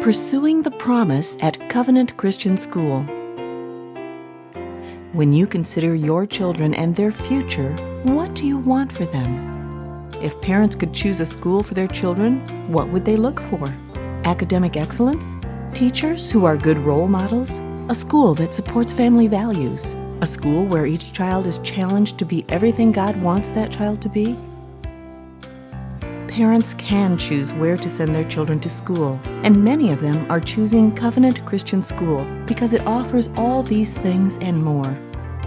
Pursuing the Promise at Covenant Christian School. When you consider your children and their future, what do you want for them? If parents could choose a school for their children, what would they look for? Academic excellence? Teachers who are good role models? A school that supports family values? A school where each child is challenged to be everything God wants that child to be? Parents can choose where to send their children to school, and many of them are choosing Covenant Christian School because it offers all these things and more.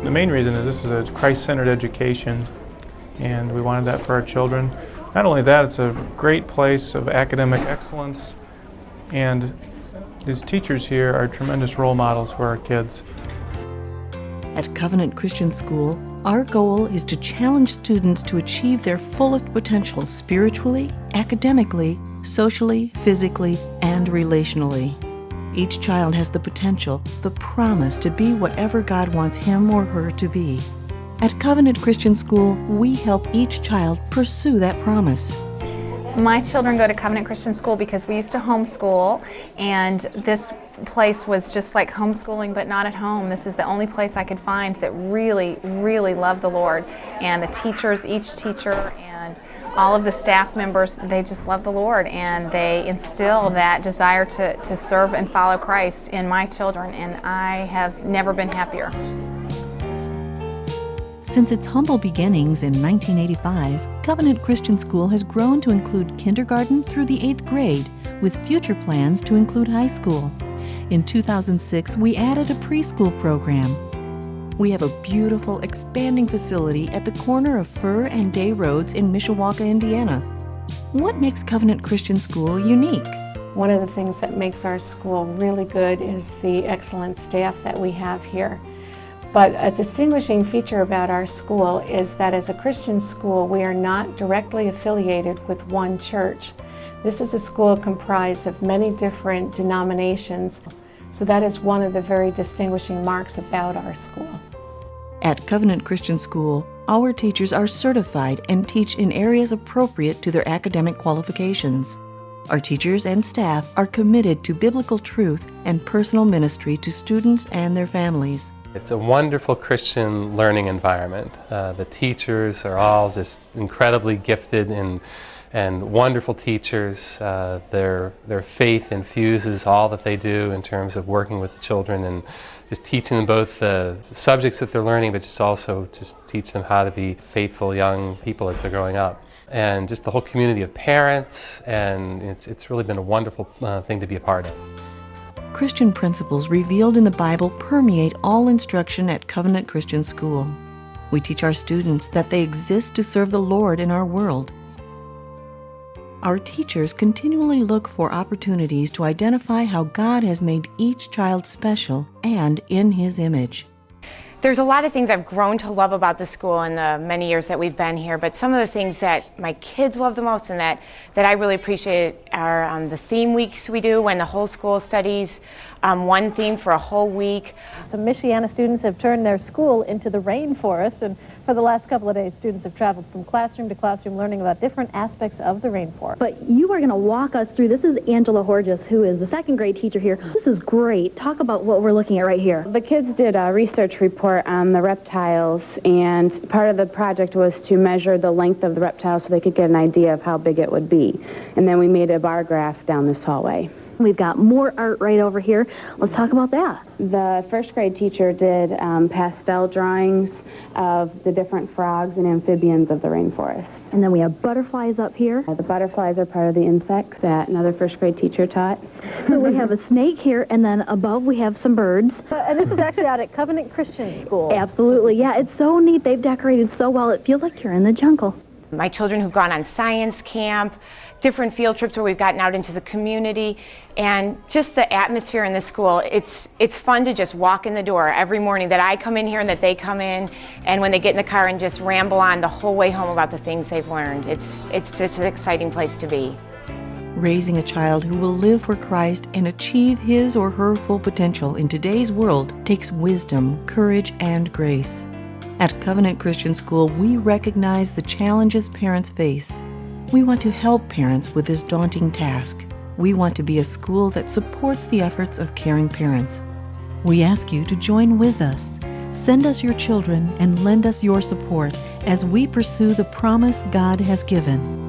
The main reason is this is a Christ-centered education, and we wanted that for our children. Not only that, it's a great place of academic excellence, and these teachers here are tremendous role models for our kids. At Covenant Christian School, our goal is to challenge students to achieve their fullest potential spiritually, academically, socially, physically, and relationally. Each child has the potential, the promise to be whatever God wants him or her to be. At Covenant Christian School, we help each child pursue that promise. My children go to Covenant Christian School because we used to homeschool, and this place was just like homeschooling but not at home. This is the only place I could find that really, really loved the Lord. And the teachers, each teacher and all of the staff members, they just love the Lord, and they instill that desire to serve and follow Christ in my children, and I have never been happier. Since its humble beginnings in 1985, Covenant Christian School has grown to include kindergarten through the 8th grade, with future plans to include high school. In 2006, we added a preschool program. We have a beautiful, expanding facility at the corner of Fur and Day Roads in Mishawaka, Indiana. What makes Covenant Christian School unique? One of the things that makes our school really good is the excellent staff that we have here. But a distinguishing feature about our school is that as a Christian school, we are not directly affiliated with one church. This is a school comprised of many different denominations, so that is one of the very distinguishing marks about our school. At Covenant Christian School, our teachers are certified and teach in areas appropriate to their academic qualifications. Our teachers and staff are committed to biblical truth and personal ministry to students and their families. It's a wonderful Christian learning environment. The teachers are all just incredibly gifted and wonderful teachers. Their faith infuses all that they do in terms of working with children and just teaching them both the subjects that they're learning, but just teach them how to be faithful young people as they're growing up. And just the whole community of parents, and it's really been a wonderful thing to be a part of. Christian principles revealed in the Bible permeate all instruction at Covenant Christian School. We teach our students that they exist to serve the Lord in our world. Our teachers continually look for opportunities to identify how God has made each child special and in His image. There's a lot of things I've grown to love about the school in the many years that we've been here, but some of the things that my kids love the most and that I really appreciate are the theme weeks we do when the whole school studies one theme for a whole week. Some Michiana students have turned their school into the rainforest, and for the last couple of days, students have traveled from classroom to classroom learning about different aspects of the rainforest. But you are going to walk us through, this is Angela Horges, who is the 2nd grade teacher here. This is great. Talk about what we're looking at right here. The kids did a research report on the reptiles, and part of the project was to measure the length of the reptile so they could get an idea of how big it would be. And then we made a bar graph down this hallway. We've got more art right over here. Let's talk about that. The 1st grade teacher did pastel drawings of the different frogs and amphibians of the rainforest. And then we have butterflies up here. The butterflies are part of the insects that another 1st grade teacher taught. So we have a snake here, and then above we have some birds. And this is actually out at Covenant Christian School. Absolutely, yeah. It's so neat. They've decorated so well. It feels like you're in the jungle. My children who've gone on science camp, different field trips where we've gotten out into the community, and just the atmosphere in this school. It's fun to just walk in the door every morning, that I come in here and that they come in, and when they get in the car and just ramble on the whole way home about the things they've learned. It's just an exciting place to be. Raising a child who will live for Christ and achieve his or her full potential in today's world takes wisdom, courage, and grace. At Covenant Christian School, we recognize the challenges parents face. We want to help parents with this daunting task. we want to be a school that supports the efforts of caring parents. We ask you to join with us. Send us your children and lend us your support as we pursue the promise God has given.